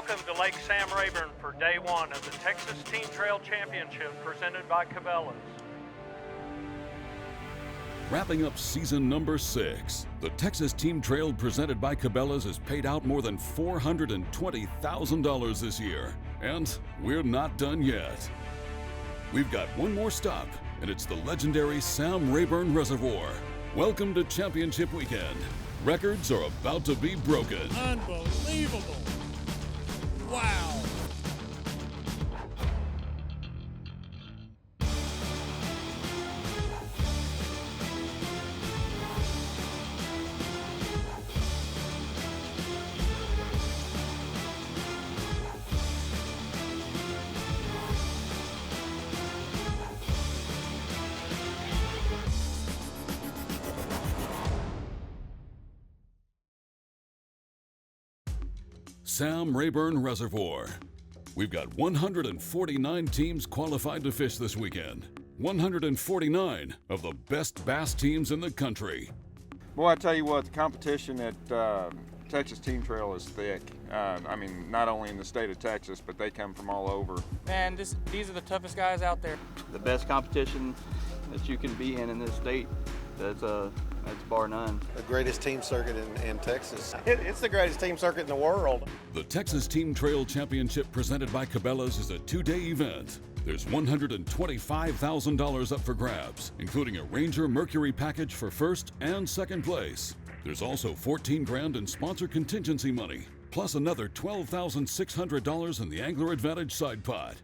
Welcome to Lake Sam Rayburn for day one of the Texas Team Trail Championship presented by Cabela's. Wrapping up season number 6, the Texas Team Trail presented by Cabela's has paid out more than $420,000 this year, and we're not done yet. We've got one more stop, and it's the legendary Sam Rayburn Reservoir. Welcome to Championship Weekend. Records are about to be broken. Unbelievable. Wow. Sam Rayburn Reservoir. We've got 149 teams qualified to fish this weekend. 149 of the best bass teams in the country. Boy, I tell you what, the competition at Texas Team Trail is thick. I mean, not only in the state of Texas, but they come from all over. Man, these are the toughest guys out there. The best competition that you can be in this state. That's bar none. The greatest team circuit in Texas. It's the greatest team circuit in the world. The Texas Team Trail Championship presented by Cabela's is a 2-day event. There's $125,000 up for grabs, including a Ranger Mercury package for first and second place. There's also $14,000 in sponsor contingency money, plus another $12,600 in the Angler Advantage side pot.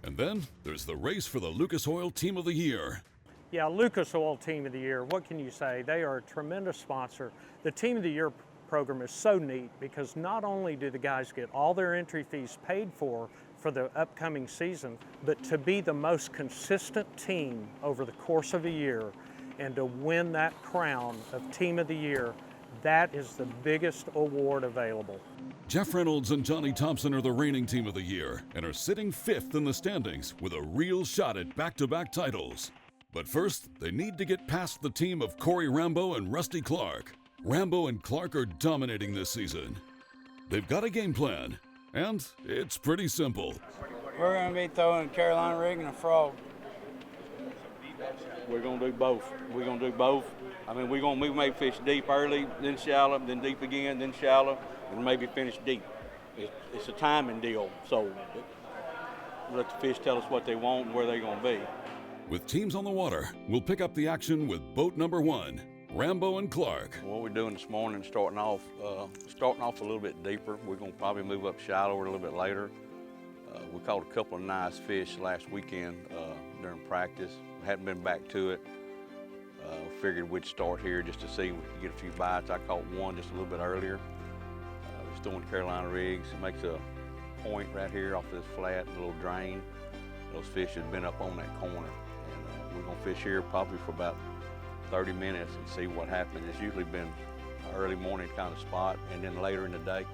And then there's the race for the Lucas Oil Team of the Year. Yeah, Lucas Oil Team of the Year, what can you say? They are a tremendous sponsor. The Team of the Year program is so neat because not only do the guys get all their entry fees paid for the upcoming season, but to be the most consistent team over the course of a year and to win that crown of Team of the Year, that is the biggest award available. Jeff Reynolds and Johnny Thompson are the reigning Team of the Year and are sitting 5th in the standings with a real shot at back-to-back titles. But first, they need to get past the team of Corey Rambo and Rusty Clark. Rambo and Clark are dominating this season. They've got a game plan, and it's pretty simple. We're going to be throwing a Carolina rig and a frog. We're going to do both. I mean, we may fish deep early, then shallow, then deep again, then shallow, and maybe finish deep. It's a timing deal, so let the fish tell us what they want and where they're going to be. With teams on the water, we'll pick up the action with boat number 1, Rambo and Clark. What we're doing this morning, starting off a little bit deeper. We're going to probably move up shallower a little bit later. We caught a couple of nice fish last weekend during practice. Hadn't been back to it. Figured we'd start here just to see if we could get a few bites. I caught one just a little bit earlier. Just throwing Carolina rigs. It makes a point right here off this flat, a little drain. Those fish had been up on that corner. We're going to fish here probably for about 30 minutes and see what happens. It's usually been an early morning kind of spot, and then later in the day.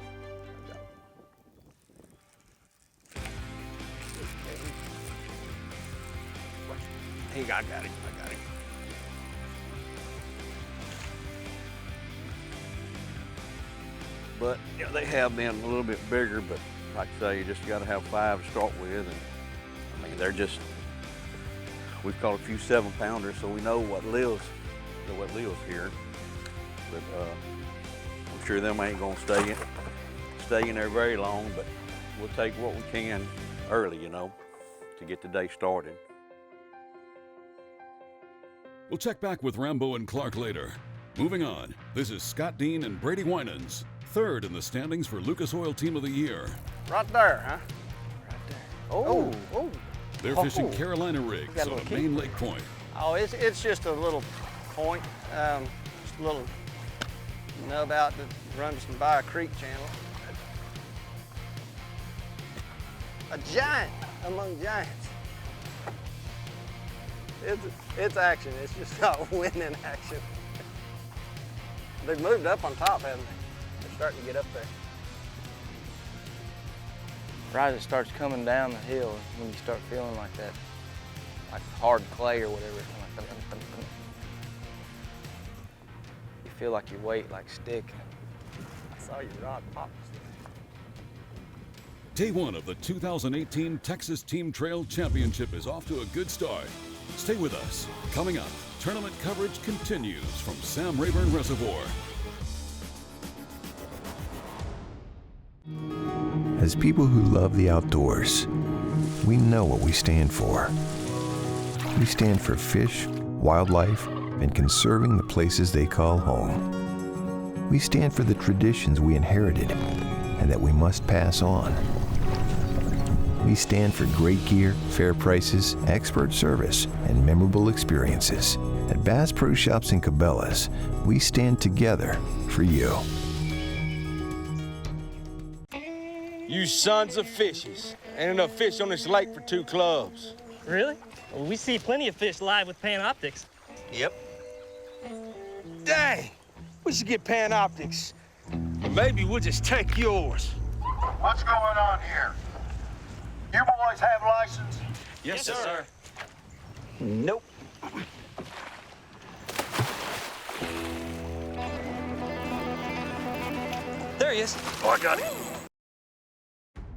I got him. But yeah, they have been a little bit bigger, but like I say, you just got to have 5 to start with, and I mean we've caught a few 7-pounders, so we know what lives here. But I'm sure them ain't gonna stay in there very long. But we'll take what we can early, to get the day started. We'll check back with Rambo and Clark later. Moving on, this is Scott Dean and Brady Winans, 3rd in the standings for Lucas Oil Team of the Year. Right there, huh? Right there. Oh. They're fishing Carolina rigs on a main lake point. Oh, it's just a little point, just a little nub out that runs by a creek channel. A giant among giants. It's action. It's just not winning action. They've moved up on top, haven't they? They're starting to get up there. Right as it starts coming down the hill, when you start feeling like that, like hard clay or whatever, you feel like your weight like stick. I saw your rod pop. Day one of the 2018 Texas Team Trail Championship is off to a good start. Stay with us. Coming up, tournament coverage continues from Sam Rayburn Reservoir. As people who love the outdoors, we know what we stand for. We stand for fish, wildlife, and conserving the places they call home. We stand for the traditions we inherited and that we must pass on. We stand for great gear, fair prices, expert service, and memorable experiences. At Bass Pro Shops and Cabela's, we stand together for you. You sons of fishes. Ain't enough fish on this lake for 2 clubs. Really? Well, we see plenty of fish live with Panoptics. Yep. Dang, we should get Panoptics. Maybe we'll just take yours. What's going on here? You boys have license? Yes, sir. Nope. There he is. Oh, I got it.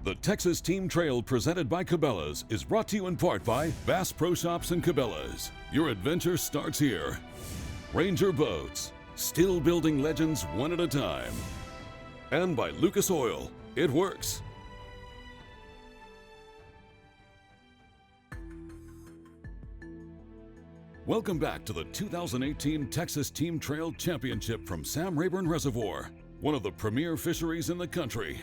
The Texas Team Trail presented by Cabela's is brought to you in part by Bass Pro Shops and Cabela's. Your adventure starts here. Ranger Boats, still building legends one at a time. And by Lucas Oil, it works. Welcome back to the 2018 Texas Team Trail Championship from Sam Rayburn Reservoir, one of the premier fisheries in the country.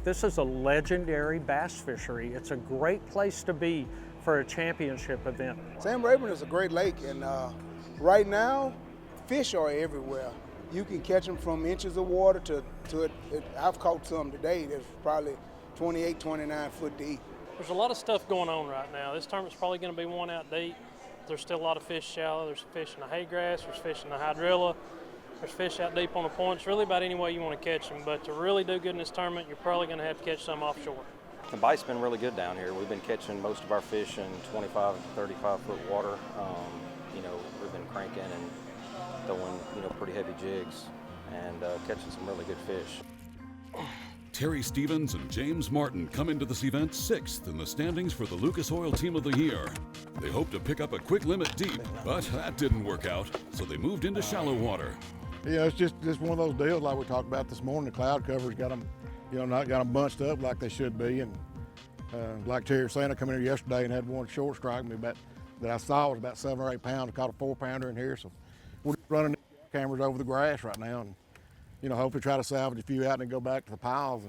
This is a legendary bass fishery. It's a great place to be for a championship event. Sam Rayburn is a great lake, and right now, fish are everywhere. You can catch them from inches of water to it. I've caught some today that's probably 28, 29 foot deep. There's a lot of stuff going on right now. This tournament's probably going to be one out deep. There's still a lot of fish shallow. There's fish in the hay grass, there's fish in the hydrilla, there's fish out deep on the points, really about any way you want to catch them. But to really do good in this tournament, you're probably going to have to catch some offshore. The bite's been really good down here. We've been catching most of our fish in 25 to 35 foot water. We've been cranking and throwing, pretty heavy jigs and catching some really good fish. Terry Stevens and James Martin come into this event 6th in the standings for the Lucas Oil Team of the Year. They hope to pick up a quick limit deep, but that didn't work out, so they moved into shallow water. Yeah, it's just one of those deals like we talked about this morning. The cloud cover's got them, not got them bunched up like they should be. And like Terry was saying, I come in here yesterday and had one short strike me that I saw was about 7 or 8 pounds. I caught a 4-pounder in here, so we're just running cameras over the grass right now, and hopefully try to salvage a few out and then go back to the piles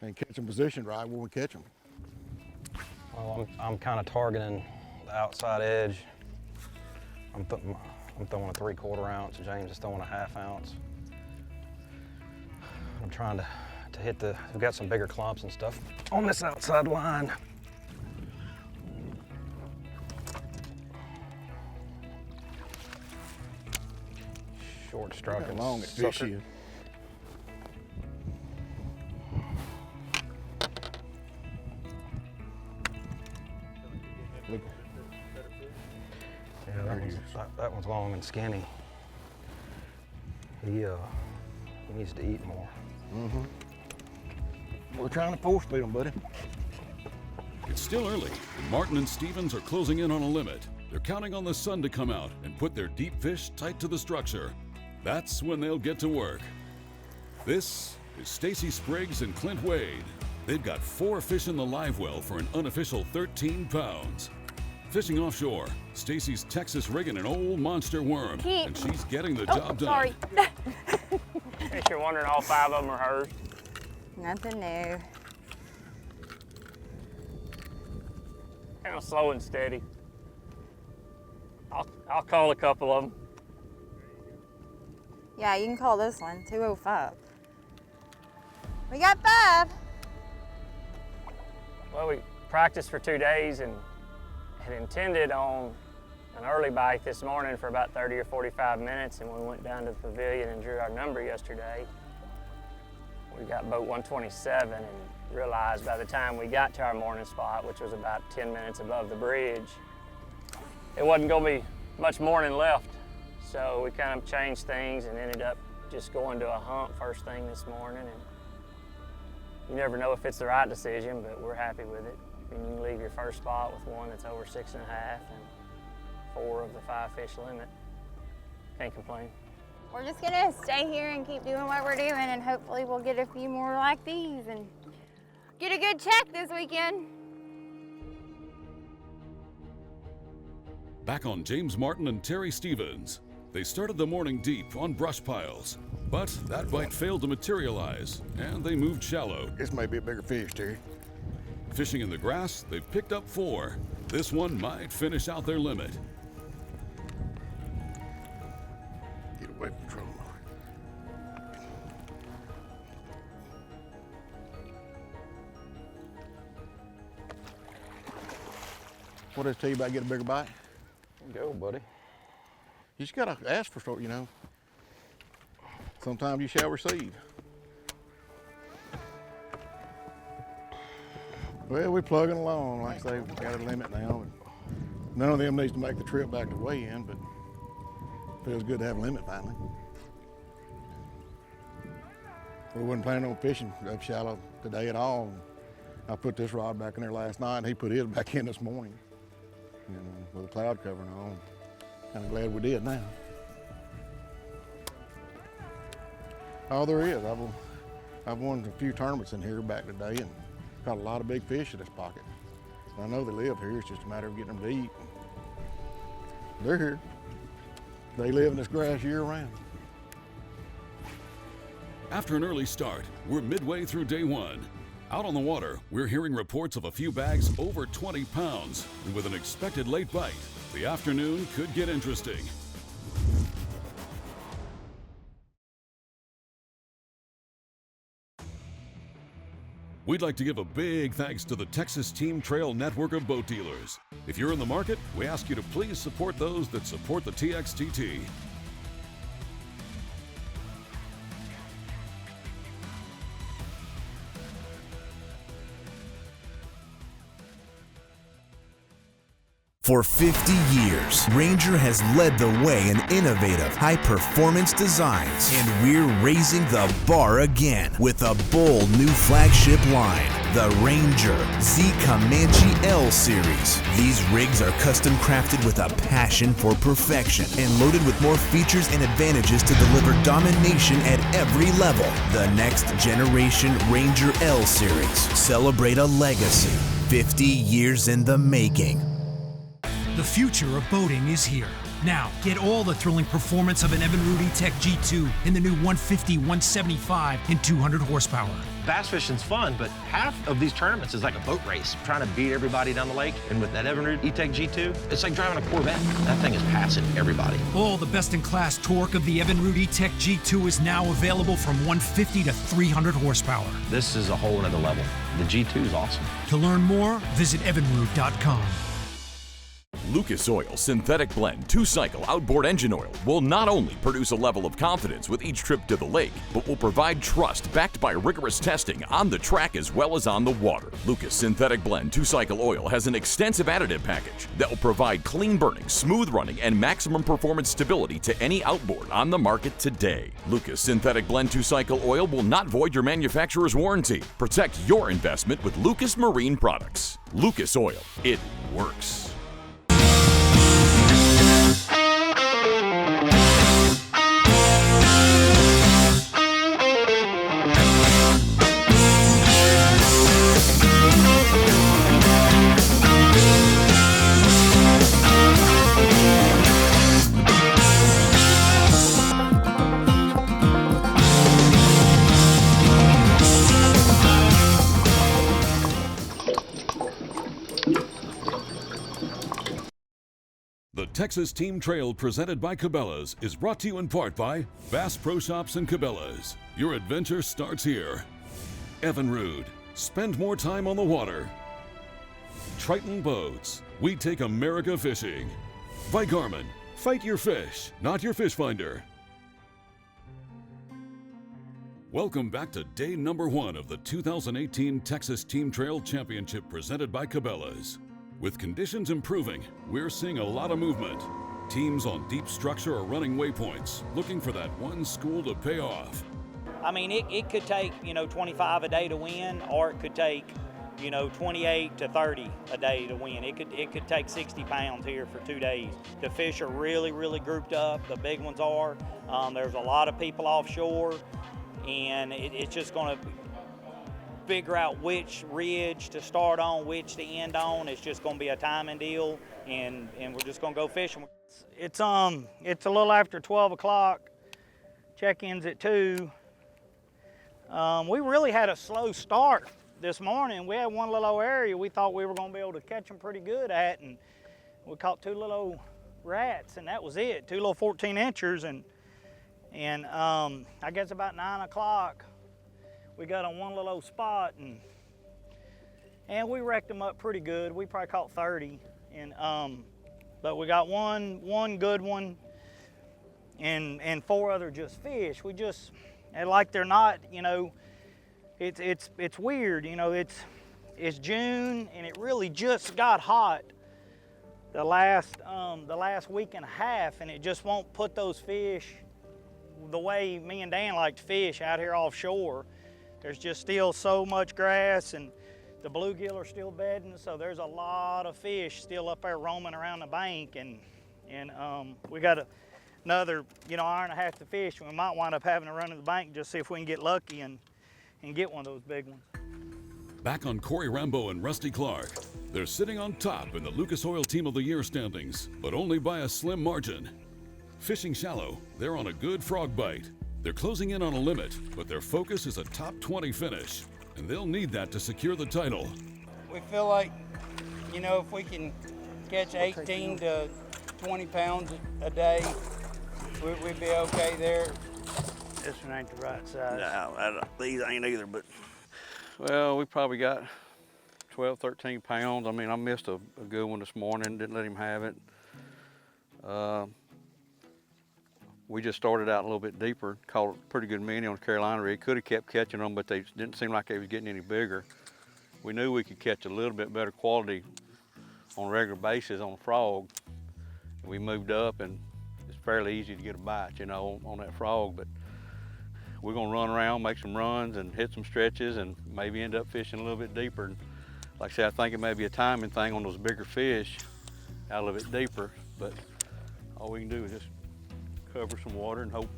and catch them positioned right when we catch them. Well, I'm kind of targeting the outside edge. I'm throwing a 3/4 ounce. James is throwing a 1/2 ounce. I'm trying to hit we've got some bigger clumps and stuff on this outside line. Short stroking. How long it fish is. Yeah, that one's long and skinny. He needs to eat more. We're trying to force feed them, buddy. It's still early, and Martin and Stevens are closing in on a limit. They're counting on the sun to come out and put their deep fish tight to the structure. That's when they'll get to work. This is Stacy Spriggs and Clint Wade. They've got 4 fish in the live well for an unofficial 13 pounds. Fishing offshore, Stacy's Texas rigging an old monster worm, and she's getting the job done. Sorry. In case you're wondering, all 5 of them are hers. Nothing new. Kind of slow and steady. I'll call a couple of them. Yeah, you can call this one 205. We got 5. Well, we practiced for 2 days and had intended on an early bite this morning for about 30 or 45 minutes, and we went down to the pavilion and drew our number yesterday. We got boat 127 and realized by the time we got to our morning spot, which was about 10 minutes above the bridge, it wasn't going to be much morning left. So we kind of changed things and ended up just going to a hump first thing this morning. And You never know if it's the right decision, but we're happy with it. I mean, you can leave your first spot with one that's over 6.5 and 4 of the 5 fish limit. Can't complain. We're just gonna stay here and keep doing what we're doing, and hopefully we'll get a few more like these and get a good check this weekend. Back on James Martin and Terry Stevens. They started the morning deep on brush piles, but that bite failed to materialize, and they moved shallow. This may be a bigger fish, Terry. Fishing in the grass, they've picked up 4. This one might finish out their limit. Get away from trouble. What does it tell you about getting a bigger bite? Go, buddy. You just gotta ask for stuff, you know. Sometimes you shall receive. Well, we're plugging along. Like I say, we've got a limit now. None of them needs to make the trip back to weigh in, but it feels good to have a limit finally. We wasn't planning on fishing up shallow today at all. I put this rod back in there last night, and he put his back in this morning, you know, with a cloud cover and all. Kind of glad we did now. All there is, I've won a few tournaments in here back today and got a lot of big fish in this pocket. I know they live here, it's just a matter of getting them to eat. They're here. They live in this grass year round. After an early start, we're midway through day 1. Out on the water, we're hearing reports of a few bags over 20 pounds, and with an expected late bite, the afternoon could get interesting. We'd like to give a big thanks to the Texas Team Trail network of boat dealers. If you're in the market, we ask you to please support those that support the TXTT. For 50 years, Ranger has led the way in innovative, high-performance designs, and we're raising the bar again with a bold new flagship line, the Ranger Z Comanche L Series. These rigs are custom crafted with a passion for perfection and loaded with more features and advantages to deliver domination at every level. The next generation Ranger L Series. Celebrate a legacy, 50 years in the making. The future of boating is here. Now, get all the thrilling performance of an Evinrude E-Tech G2 in the new 150, 175, and 200 horsepower. Bass fishing's fun, but half of these tournaments is like a boat race, trying to beat everybody down the lake. And with that Evinrude E-Tech G2, it's like driving a Corvette. That thing is passing everybody. All the best-in-class torque of the Evinrude E-Tech G2 is now available from 150 to 300 horsepower. This is a whole nother level. The G2 is awesome. To learn more, visit evinrude.com. Lucas Oil Synthetic Blend 2-Cycle Outboard Engine Oil will not only produce a level of confidence with each trip to the lake, but will provide trust backed by rigorous testing on the track as well as on the water. Lucas Synthetic Blend 2-Cycle Oil has an extensive additive package that will provide clean burning, smooth running, and maximum performance stability to any outboard on the market today. Lucas Synthetic Blend 2-Cycle Oil will not void your manufacturer's warranty. Protect your investment with Lucas Marine Products. Lucas Oil, it works. The Texas Team Trail presented by Cabela's is brought to you in part by Bass Pro Shops and Cabela's. Your adventure starts here. Evinrude, spend more time on the water. Triton Boats, we take America fishing. By Garmin, fight your fish, not your fish finder. Welcome back to day number 1 of the 2018 Texas Team Trail Championship presented by Cabela's. With conditions improving, we're seeing a lot of movement. Teams on deep structure are running waypoints, looking for that one school to pay off. I mean, it could take, 25 a day to win, or it could take, 28 to 30 a day to win. It could take 60 pounds here for 2 days. The fish are really, really grouped up. The big ones are. There's a lot of people offshore, and it's just going to figure out which ridge to start on, which to end on. It's just going to be a timing deal, and we're just going to go fishing. It's a little after 12 o'clock. Check-ins at 2. We really had a slow start this morning. We had one little area we thought we were going to be able to catch them pretty good at, and we caught 2 little rats, and that was it. 2 little 14-inchers, and I guess about 9 o'clock, we got on one little spot, and we wrecked them up pretty good. We probably caught 30, but we got one good one, and 4 other just fish. And like they're not, it's weird, it's June, and it really just got hot the last week and a half, and it just won't put those fish the way me and Dan like to fish out here offshore. There's just still so much grass, and the bluegill are still bedding, so there's a lot of fish still up there roaming around the bank, and we got another, hour and a half to fish. We might wind up having to run to the bank and just see if we can get lucky and get one of those big ones. Back on Corey Rambo and Rusty Clark. They're sitting on top in the Lucas Oil Team of the Year standings, but only by a slim margin. Fishing shallow, they're on a good frog bite. They're closing in on a limit, but their focus is a top 20 finish, and they'll need that to secure the title. We feel like, if we can catch 18 to 20 pounds a day, we'd be okay there. This one ain't the right size. No, these ain't either, but. Well, we probably got 12, 13 pounds. I mean, I missed a good one this morning, didn't let him have it. We just started out a little bit deeper, caught a pretty good mini on the Carolina rig. Could have kept catching them, but they didn't seem like they was getting any bigger. We knew we could catch a little bit better quality on a regular basis on a frog. We moved up, and it's fairly easy to get a bite, on that frog, but we're gonna run around, make some runs and hit some stretches and maybe end up fishing a little bit deeper. And like I said, I think it may be a timing thing on those bigger fish out a little bit deeper, but all we can do is just cover some water and hope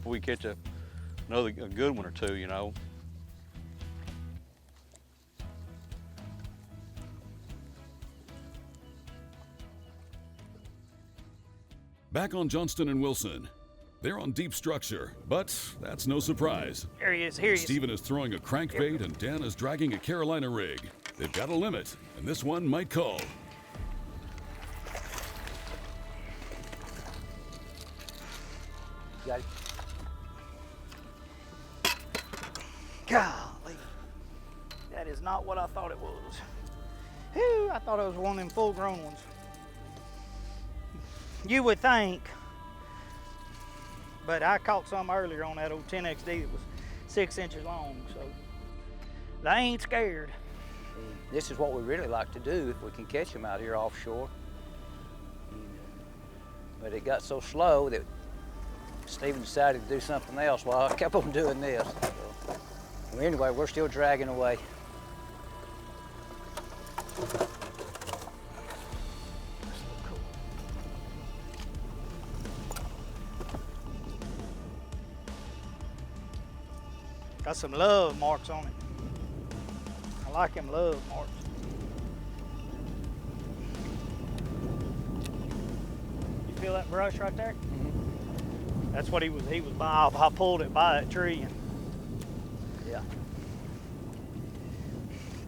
we catch a good one or two, Back on Johnston and Wilson. They're on deep structure, but that's no surprise. Here he is, here he is. Steven is throwing a crankbait and Dan is dragging a Carolina rig. They've got a limit, and this one might call. Got it. Golly, that is not what I thought it was. Whew, I thought it was one of them full-grown ones. You would think, but I caught some earlier on that old 10XD that was 6 inches long, so they ain't scared. This is what we really like to do if we can catch them out here offshore. But it got so slow that Steven decided to do something else while I kept on doing this. So, anyway, we're still dragging away. Got some love marks on it. I like them love marks. You feel that brush right there? Mm-hmm. That's what he was by. I pulled it by that tree. And yeah.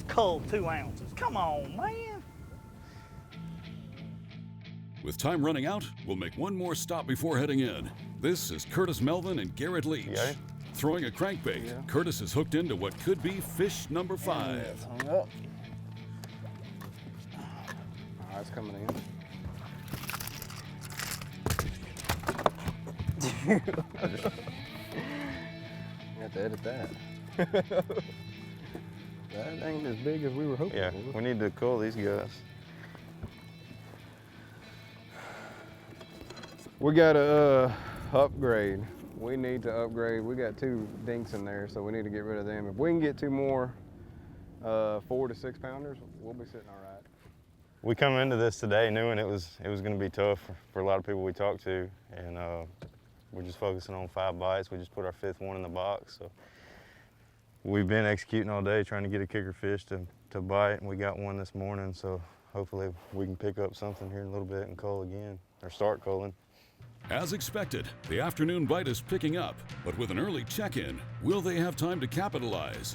Culled 2 ounces. Come on, man. With time running out, we'll make one more stop before heading in. This is Curtis Melvin and Garrett Leach. Yeah. Throwing a crankbait, yeah. Curtis is hooked into what could be fish number 5. Oh, it's coming in. You have to edit that. That ain't as big as we were hoping. Yeah, we need to cull these guys. We got to upgrade. We need to upgrade. We got 2 dinks in there, so we need to get rid of them. If we can get 2 more 4 to 6 pounders, we'll be sitting all right. We come into this today knowing it was going to be tough for a lot of people we talked to, and we're just focusing on 5 bites. We just put our 5th one in the box. So we've been executing all day trying to get a kicker fish to bite, and we got one this morning. So hopefully we can pick up something here in a little bit and cull again, or start culling. As expected, the afternoon bite is picking up, but with an early check-in, will they have time to capitalize?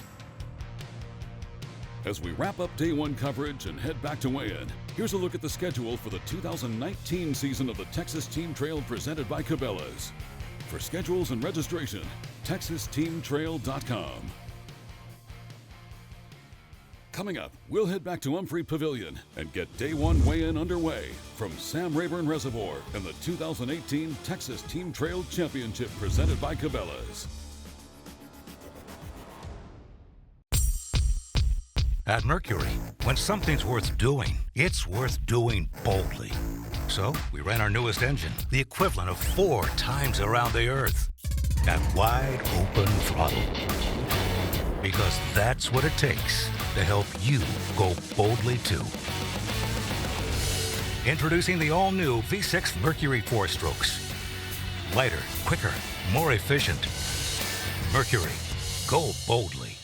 As we wrap up day 1 coverage and head back to weigh-in, here's a look at the schedule for the 2019 season of the Texas Team Trail presented by Cabela's. For schedules and registration, TexasTeamTrail.com. Coming up, we'll head back to Humphrey Pavilion and get day 1 weigh-in underway from Sam Rayburn Reservoir and the 2018 Texas Team Trail Championship presented by Cabela's. At Mercury, when something's worth doing, it's worth doing boldly. So we ran our newest engine, the equivalent of 4 times around the Earth, at wide open throttle. Because that's what it takes to help you go boldly too. Introducing the all-new V6 Mercury 4-strokes. Lighter, quicker, more efficient. Mercury, go boldly.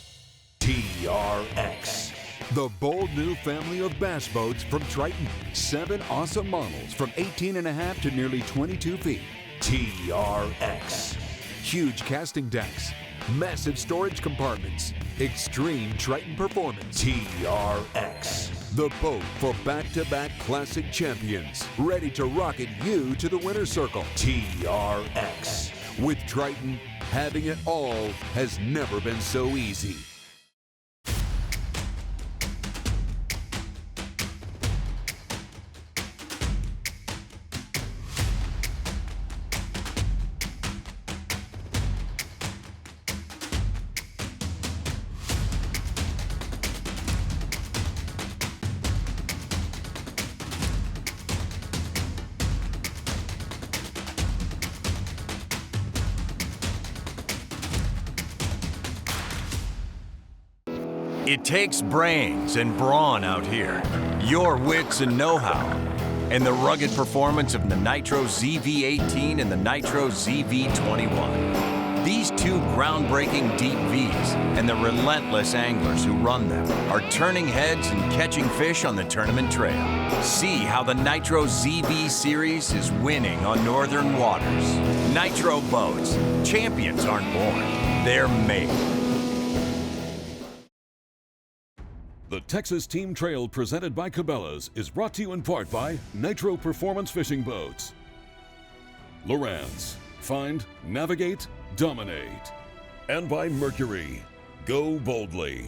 TRX. The bold new family of bass boats from Triton. 7 awesome models from 18.5 to nearly 22 feet. TRX. Huge casting decks. Massive storage compartments. Extreme Triton performance. TRX. The boat for back-to-back classic champions. Ready to rocket you to the winner's circle. TRX. With Triton, having it all has never been so easy. It takes brains and brawn out here, your wits and know-how, and the rugged performance of the Nitro ZV-18 and the Nitro ZV-21. These 2 groundbreaking deep Vs and the relentless anglers who run them are turning heads and catching fish on the tournament trail. See how the Nitro ZV series is winning on northern waters. Nitro boats. Champions aren't born, they're made. The Texas Team Trail presented by Cabela's is brought to you in part by Nitro Performance Fishing Boats, Lowrance, Find, Navigate, Dominate, and by Mercury, Go Boldly.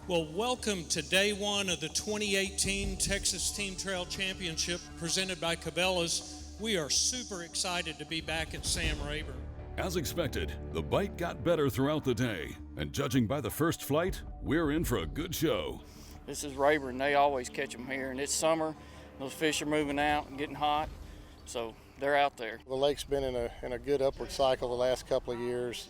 Well, welcome to day 1 of the 2018 Texas Team Trail Championship presented by Cabela's. We are super excited to be back at Sam Rayburn. As expected, the bite got better throughout the day, and judging by the first flight, we're in for a good show. This is Rayburn. They always catch them here, and it's summer. Those fish are moving out and getting hot, so they're out there. The lake's been in a good upward cycle the last couple of years.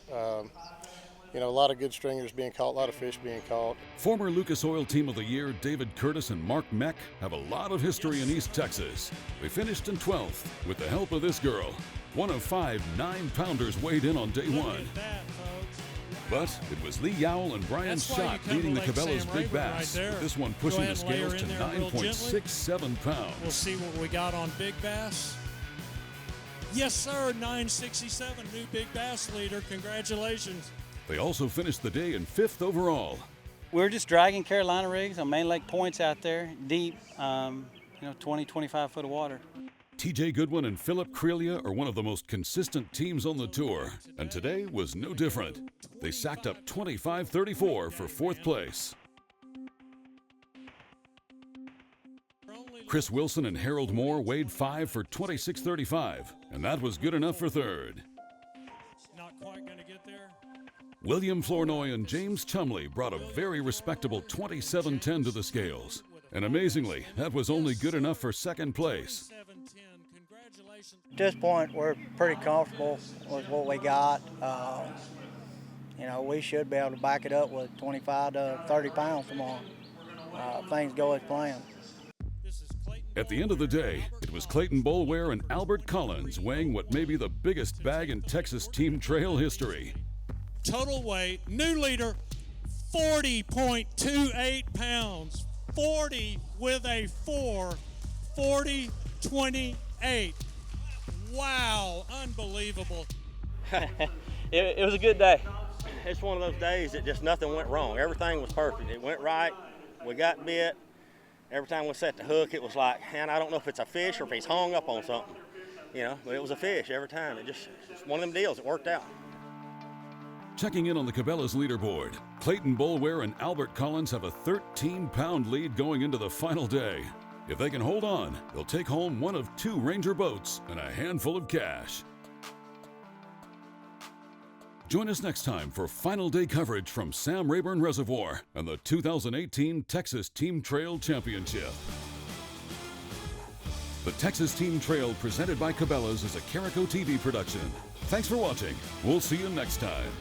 You know, a lot of good stringers being caught, a lot of fish being caught. Former Lucas Oil Team of the Year David Curtis and Mark Meck have a lot of history in East Texas. They finished in 12th with the help of this girl. One of 5 9-pounders weighed in on day 1. But it was Lee Yowell and Brian Schott leading the Cabela's Big Bass, with this one pushing the scales to 9.67 pounds. We'll see what we got on Big Bass. Yes, sir, 9.67, new Big Bass leader. Congratulations. They also finished the day in 5th overall. We're just dragging Carolina rigs on main lake points out there, deep, 20, 25 foot of water. TJ Goodwin and Philip Crelia are one of the most consistent teams on the tour, and today was no different. They sacked up 25-34 for 4th place. Chris Wilson and Harold Moore weighed 5 for 26-35, and that was good enough for 3rd. Not quite going to get there. William Flournoy and James Chumley brought a very respectable 27-10 to the scales. And amazingly, that was only good enough for second place. At this point, we're pretty comfortable with what we got. You know, we should be able to back it up with 25 to 30 pounds tomorrow. Things go as planned. At the end of the day, it was Clayton Boulware and Albert Collins weighing what may be the biggest bag in Texas team trail history. Total weight, new leader, 40.28 pounds. 40 with a 4, 40.28. Wow, unbelievable. It was a good day. It's one of those days that just nothing went wrong. Everything was perfect. It went right. We got bit. Every time we set the hook, it was like, man, I don't know if it's a fish or if he's hung up on something, you know, but it was a fish every time. It's one of them deals. It worked out. Checking in on the Cabela's leaderboard, Clayton Boulware and Albert Collins have a 13-pound lead going into the final day. If they can hold on, they'll take home one of 2 Ranger boats and a handful of cash. Join us next time for final day coverage from Sam Rayburn Reservoir and the 2018 Texas Team Trail Championship. The Texas Team Trail presented by Cabela's is a Carico TV production. Thanks for watching. We'll see you next time.